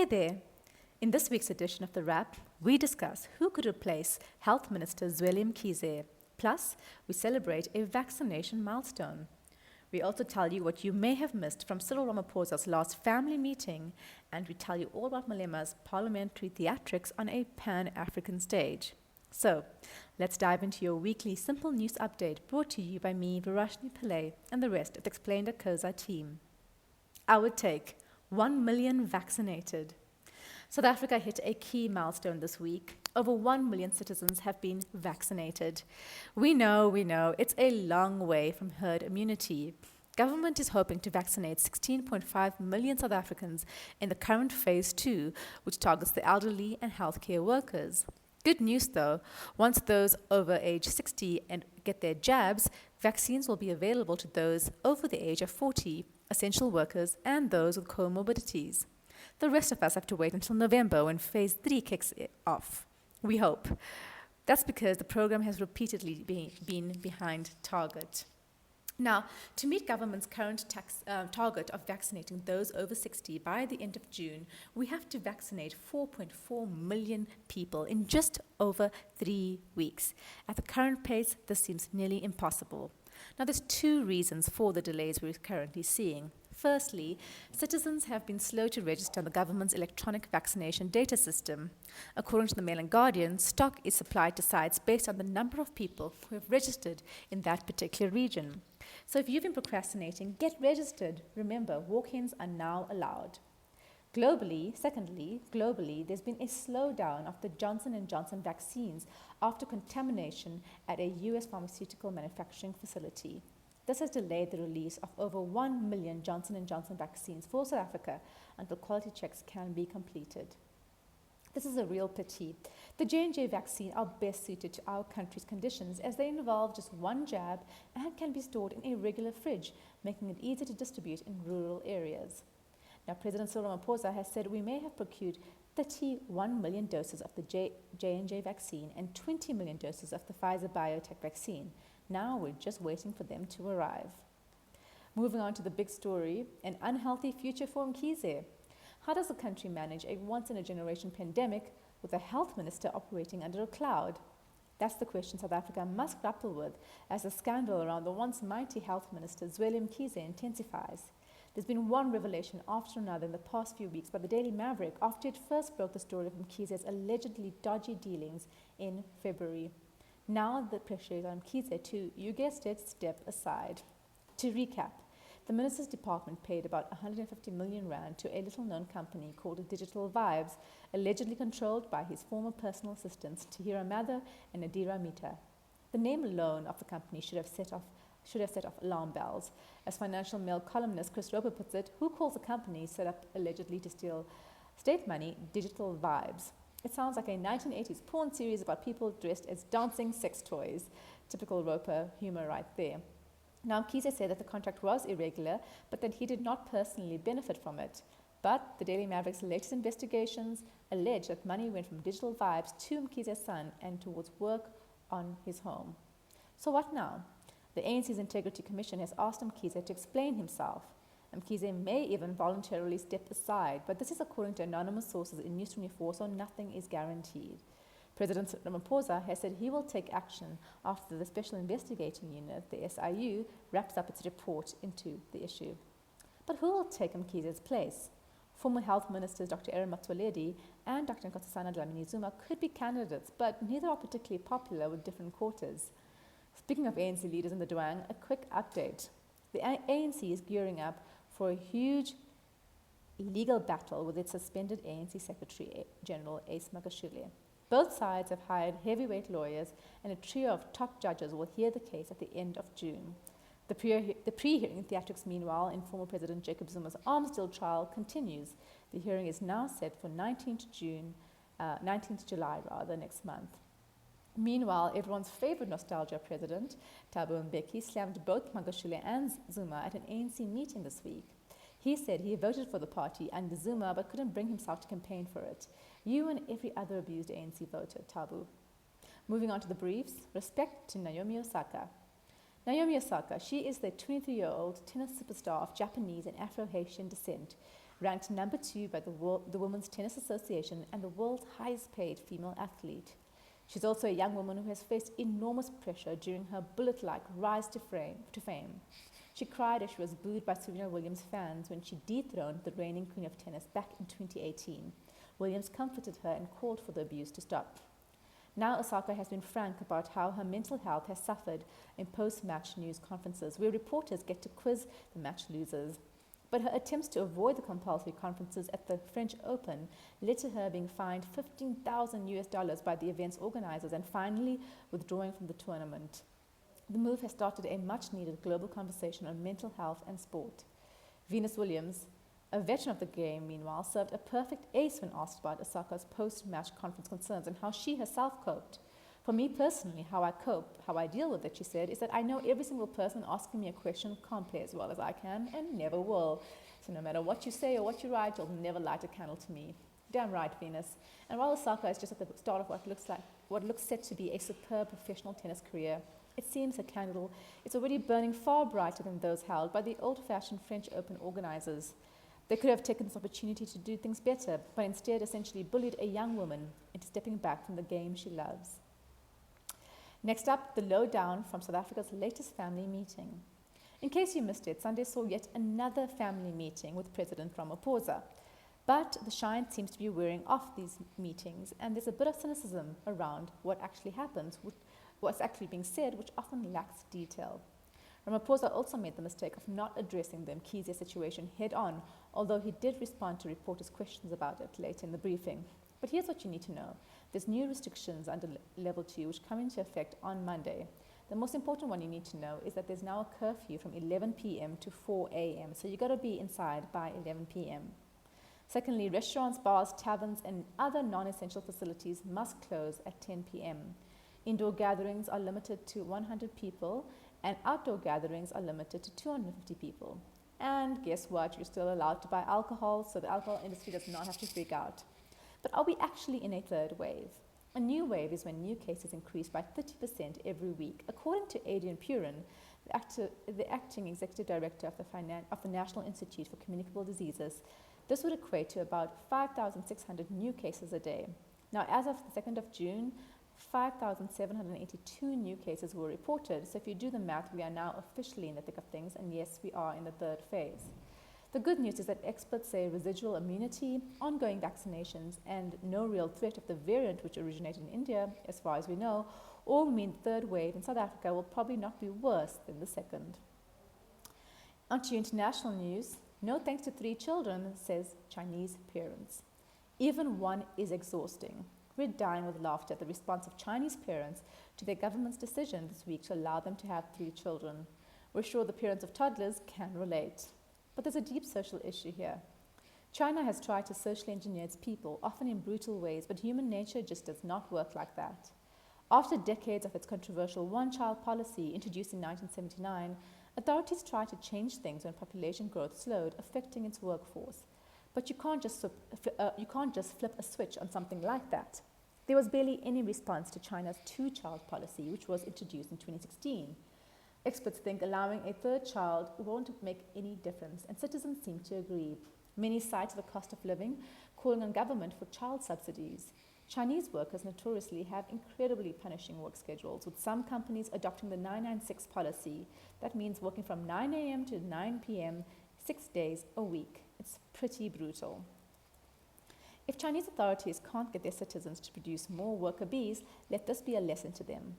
Hey there! In this week's edition of The Wrap, we discuss who could replace Health Minister Zweli Mkhize. Plus, we celebrate a vaccination milestone. We also tell you what you may have missed from Cyril Ramaphosa's last family meeting, and we tell you all about Malema's parliamentary theatrics on a pan-African stage. So, let's dive into your weekly simple news update brought to you by me, Verashni Pillay, and the rest of the Explained at COSA team. Our take: 1 million vaccinated. South Africa hit a key milestone this week. Over 1 million citizens have been vaccinated. We know, it's a long way from herd immunity. Government is hoping to vaccinate 16.5 million South Africans in the current phase 2, which targets the elderly and healthcare workers. Good news though, once those over age 60 and get their jabs, vaccines will be available to those over the age of 40, essential workers, and those with comorbidities. The rest of us have to wait until November when phase 3 kicks off. We hope. That's because the program has repeatedly been behind target. Now, to meet government's current target of vaccinating those over 60 by the end of June, we have to vaccinate 4.4 million people in just over 3 weeks. At the current pace, this seems nearly impossible. Now, there's two reasons for the delays we're currently seeing. Firstly, citizens have been slow to register on the government's electronic vaccination data system. According to the Mail and Guardian, stock is supplied to sites based on the number of people who have registered in that particular region. So if you've been procrastinating, get registered. Remember, walk-ins are now allowed. Globally, there's been a slowdown of the Johnson & Johnson vaccines after contamination at a U.S. pharmaceutical manufacturing facility. This has delayed the release of over 1 million Johnson & Johnson vaccines for South Africa until quality checks can be completed. This is a real pity. The J&J vaccine are best suited to our country's conditions as they involve just one jab and can be stored in a regular fridge, making it easy to distribute in rural areas. Now, President Cyril Ramaphosa has said we may have procured 31 million doses of the J&J vaccine and 20 million doses of the Pfizer BioNTech vaccine. Now we're just waiting for them to arrive. Moving on to the big story, an unhealthy future for Mkhize. How does the country manage a once-in-a-generation pandemic with a health minister operating under a cloud? That's the question South Africa must grapple with as the scandal around the once mighty health minister Zweli Mkhize intensifies. There's been one revelation after another in the past few weeks by the Daily Maverick after it first broke the story of Mkhize's allegedly dodgy dealings in February. Now the pressure is on Mkhize to, you guessed it, step aside. To recap, the Minister's Department paid about 150 million rand to a little-known company called Digital Vibes, allegedly controlled by his former personal assistants Tahira Mather and Nadira Mita. The name alone of the company should have set off alarm bells. As Financial Mail columnist Chris Roper puts it, who calls a company set up allegedly to steal state money Digital Vibes? It sounds like a 1980s porn series about people dressed as dancing sex toys. Typical Roper humor right there. Now, Mkhize said that the contract was irregular, but that he did not personally benefit from it. But the Daily Maverick's latest investigations allege that money went from Digital Vibes to Mkhize's son and towards work on his home. So what now? The ANC's Integrity Commission has asked Mkhize to explain himself. Mkhize may even voluntarily step aside, but this is according to anonymous sources in News 24, so nothing is guaranteed. President Ramaphosa has said he will take action after the Special Investigating Unit, the SIU, wraps up its report into the issue. But who will take Mkhize's place? Former Health Ministers Dr. Aaron Motsoaledi and Dr. Nkosazana Dlamini-Zuma could be candidates, but neither are particularly popular with different quarters. Speaking of ANC leaders in the Douang, a quick update. The ANC is gearing up for a huge legal battle with its suspended ANC Secretary General Ace Magashule. Both sides have hired heavyweight lawyers, and a trio of top judges will hear the case at the end of June. The pre-hearing theatrics, meanwhile, in former President Jacob Zuma's arms deal trial continues. The hearing is now set for 19th July next month. Meanwhile, everyone's favorite nostalgia president, Thabo Mbeki, slammed both Magashule and Zuma at an ANC meeting this week. He said he voted for the party under Zuma but couldn't bring himself to campaign for it. You and every other abused ANC voter, Thabo. Moving on to the briefs, respect to Naomi Osaka. Naomi Osaka, she is the 23-year-old tennis superstar of Japanese and Afro-Haitian descent. ranked number 2 by the Women's Tennis Association and the world's highest paid female athlete. She's also a young woman who has faced enormous pressure during her bullet-like rise to fame. She cried as she was booed by Serena Williams' fans when she dethroned the reigning queen of tennis back in 2018. Williams comforted her and called for the abuse to stop. Now Osaka has been frank about how her mental health has suffered in post-match news conferences where reporters get to quiz the match losers. But her attempts to avoid the compulsory conferences at the French Open led to her being fined $15,000 by the event's organizers and finally withdrawing from the tournament. The move has started a much-needed global conversation on mental health and sport. Venus Williams, a veteran of the game, meanwhile, served a perfect ace when asked about Osaka's post-match conference concerns and how she herself coped. For me personally, how I deal with it, she said, is that I know every single person asking me a question can't play as well as I can and never will. So no matter what you say or what you write, you'll never light a candle to me. Damn right, Venus. And while Osaka is just at the start of what looks set to be a superb professional tennis career, it seems her candle is already burning far brighter than those held by the old-fashioned French Open organizers. They could have taken this opportunity to do things better, but instead essentially bullied a young woman into stepping back from the game she loves. Next up, the lowdown from South Africa's latest family meeting. In case you missed it, Sunday saw yet another family meeting with President Ramaphosa. But the shine seems to be wearing off these meetings, and there's a bit of cynicism around what actually happens, what's actually being said, which often lacks detail. Ramaphosa also made the mistake of not addressing the Mkhize situation head-on, although he did respond to reporters' questions about it later in the briefing. But here's what you need to know. There's new restrictions under Level 2 which come into effect on Monday. The most important one you need to know is that there's now a curfew from 11 p.m. to 4 a.m., so you've got to be inside by 11 p.m. Secondly, restaurants, bars, taverns, and other non-essential facilities must close at 10 p.m. Indoor gatherings are limited to 100 people, and outdoor gatherings are limited to 250 people. And guess what? You're still allowed to buy alcohol, so the alcohol industry does not have to freak out. But are we actually in a third wave? A new wave is when new cases increase by 30% every week. According to Adrian Purin, the acting executive director of the National Institute for Communicable Diseases, this would equate to about 5,600 new cases a day. Now, as of the 2nd of June, 5,782 new cases were reported. So if you do the math, we are now officially in the thick of things, and yes, we are in the third phase. The good news is that experts say residual immunity, ongoing vaccinations, and no real threat of the variant which originated in India, as far as we know, all mean the third wave in South Africa will probably not be worse than the second. On to international news. No thanks to 3 children, says Chinese parents. Even one is exhausting. We're dying with laughter at the response of Chinese parents to their government's decision this week to allow them to have 3 children. We're sure the parents of toddlers can relate. But there's a deep social issue here. China has tried to socially engineer its people, often in brutal ways, but human nature just does not work like that. After decades of its controversial one-child policy introduced in 1979, authorities tried to change things when population growth slowed, affecting its workforce. But you can't just flip a switch on something like that. There was barely any response to China's 2-child policy, which was introduced in 2016. Experts think allowing a 3rd child won't make any difference, and citizens seem to agree. Many cite the cost of living, calling on government for child subsidies. Chinese workers notoriously have incredibly punishing work schedules, with some companies adopting the 996 policy. That means working from 9 a.m. to 9 p.m. 6 days a week. It's pretty brutal. If Chinese authorities can't get their citizens to produce more worker bees, let this be a lesson to them.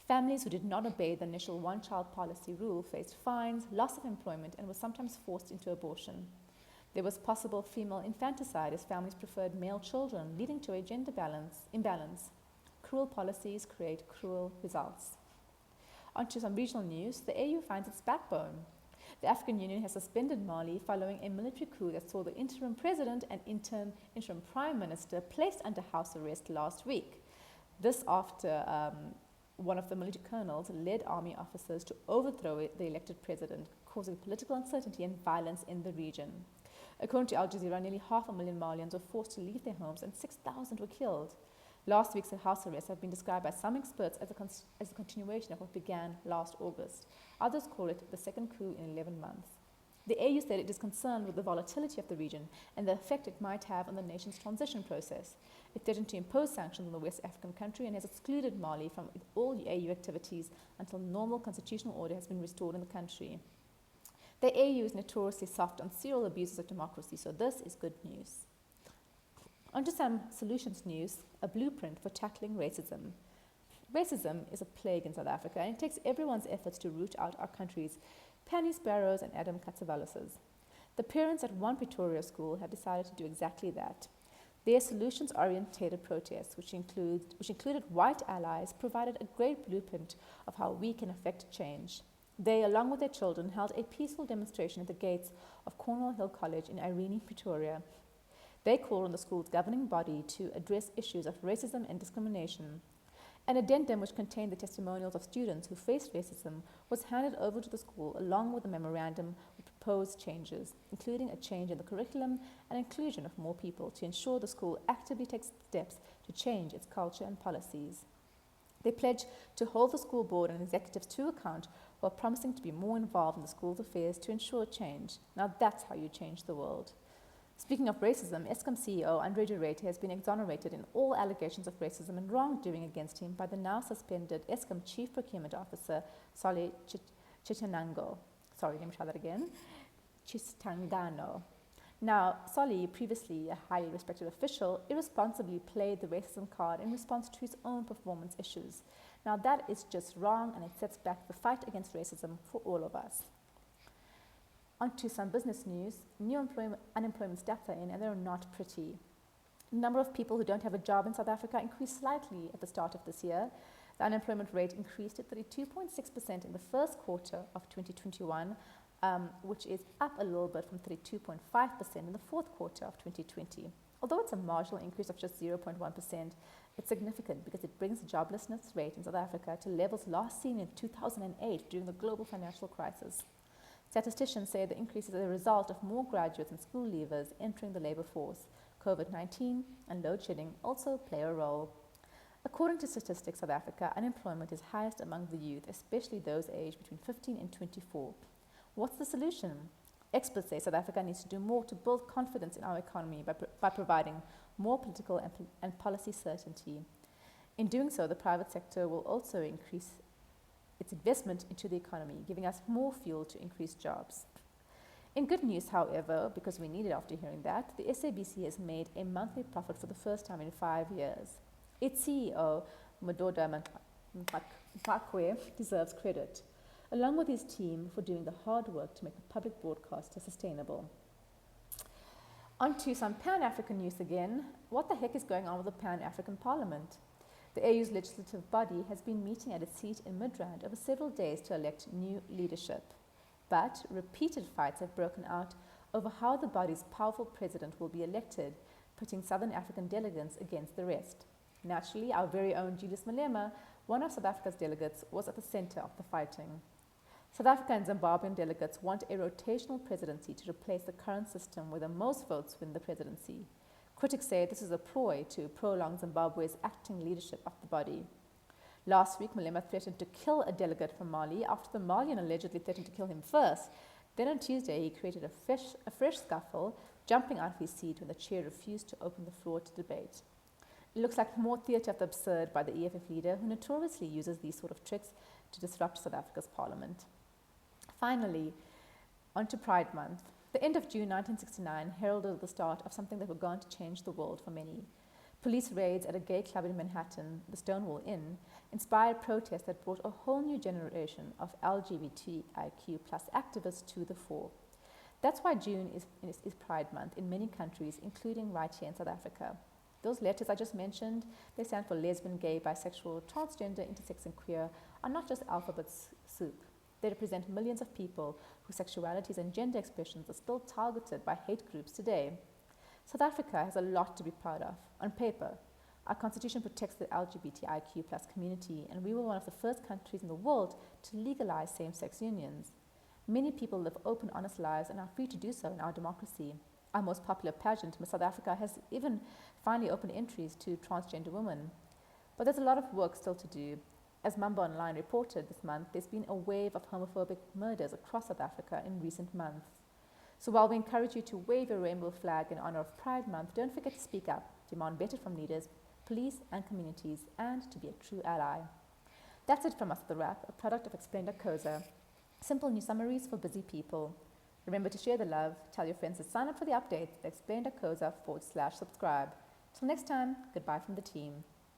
Families who did not obey the initial one-child policy rule faced fines, loss of employment, and were sometimes forced into abortion. There was possible female infanticide as families preferred male children, leading to a gender imbalance. Cruel policies create cruel results. On to some regional news. The AU finds its backbone. The African Union has suspended Mali following a military coup that saw the interim president and interim prime minister placed under house arrest last week. This after one of the military colonels led army officers to overthrow the elected president, causing political uncertainty and violence in the region. According to Al Jazeera, nearly 500,000 Malians were forced to leave their homes and 6,000 were killed. Last week's house arrests have been described by some experts as a continuation of what began last August. Others call it the second coup in 11 months. The AU said it is concerned with the volatility of the region and the effect it might have on the nation's transition process. It threatened to impose sanctions on the West African country and has excluded Mali from all AU activities until normal constitutional order has been restored in the country. The AU is notoriously soft on serial abuses of democracy, so this is good news. On to some solutions news, a blueprint for tackling racism. Racism is a plague in South Africa, and it takes everyone's efforts to root out our country's Penny Sparrows and Adam Katsavaluses. The parents at one Pretoria school have decided to do exactly that. Their solutions-orientated protests, which included white allies, provided a great blueprint of how we can affect change. They, along with their children, held a peaceful demonstration at the gates of Cornwall Hill College in Irene, Pretoria. They called on the school's governing body to address issues of racism and discrimination. An addendum which contained the testimonials of students who faced racism was handed over to the school along with a memorandum with proposed changes, including a change in the curriculum and inclusion of more people to ensure the school actively takes steps to change its culture and policies. They pledged to hold the school board and executives to account while promising to be more involved in the school's affairs to ensure change. Now that's how you change the world. Speaking of racism, Eskom CEO Andre de Ruyter has been exonerated in all allegations of racism and wrongdoing against him by the now suspended Eskom Chief Procurement Officer Solly Chitangano. Chitangano. Now, Solly, previously a highly respected official, irresponsibly played the racism card in response to his own performance issues. Now that is just wrong, and it sets back the fight against racism for all of us. On to some business news. New unemployment stats are in, and they're not pretty. The number of people who don't have a job in South Africa increased slightly at the start of this year. The unemployment rate increased to 32.6% in the first quarter of 2021, which is up a little bit from 32.5% in the fourth quarter of 2020. Although it's a marginal increase of just 0.1%, it's significant because it brings the joblessness rate in South Africa to levels last seen in 2008 during the global financial crisis. Statisticians say the increase is a result of more graduates and school leavers entering the labor force. COVID-19 and load shedding also play a role. According to Statistics South Africa, unemployment is highest among the youth, especially those aged between 15 and 24. What's the solution? Experts say South Africa needs to do more to build confidence in our economy by providing more political and policy certainty. In doing so, the private sector will also increase its investment into the economy, giving us more fuel to increase jobs. In good news, however, because we need it after hearing that, the SABC has made a monthly profit for the first time in 5 years. Its CEO, Madoda Mpakwe, deserves credit, along with his team for doing the hard work to make the public broadcaster sustainable. On to some Pan-African news again. What the heck is going on with the Pan-African Parliament? The AU's legislative body has been meeting at its seat in Midrand over several days to elect new leadership. But repeated fights have broken out over how the body's powerful president will be elected, putting Southern African delegates against the rest. Naturally, our very own Julius Malema, one of South Africa's delegates, was at the center of the fighting. South Africa and Zimbabwean delegates want a rotational presidency to replace the current system where the most votes win the presidency. Critics say this is a ploy to prolong Zimbabwe's acting leadership of the body. Last week, Malema threatened to kill a delegate from Mali after the Malian allegedly threatened to kill him first. Then on Tuesday, he created a fresh scuffle, jumping out of his seat when the chair refused to open the floor to debate. It looks like more theatre of the absurd by the EFF leader, who notoriously uses these sort of tricks to disrupt South Africa's parliament. Finally, on to Pride Month. The end of June 1969 heralded the start of something that would go on to change the world for many. Police raids at a gay club in Manhattan, the Stonewall Inn, inspired protests that brought a whole new generation of LGBTIQ+ activists to the fore. That's why June is Pride Month in many countries, including right here in South Africa. Those letters I just mentioned, they stand for lesbian, gay, bisexual, transgender, intersex, and queer, are not just alphabet soup. They represent millions of people whose sexualities and gender expressions are still targeted by hate groups today. South Africa has a lot to be proud of. On paper, our constitution protects the LGBTIQ+ community, and we were one of the first countries in the world to legalize same-sex unions. Many people live open, honest lives and are free to do so in our democracy. Our most popular pageant, Miss South Africa, has even finally opened entries to transgender women. But there's a lot of work still to do. As Mamba Online reported this month, there's been a wave of homophobic murders across South Africa in recent months. So while we encourage you to wave your rainbow flag in honor of Pride Month, don't forget to speak up, demand better from leaders, police and communities, and to be a true ally. That's it from us at The Wrap, a product of Explained Koza. Simple news summaries for busy people. Remember to share the love, tell your friends to sign up for the updates at explained.koza/subscribe. Till next time, goodbye from the team.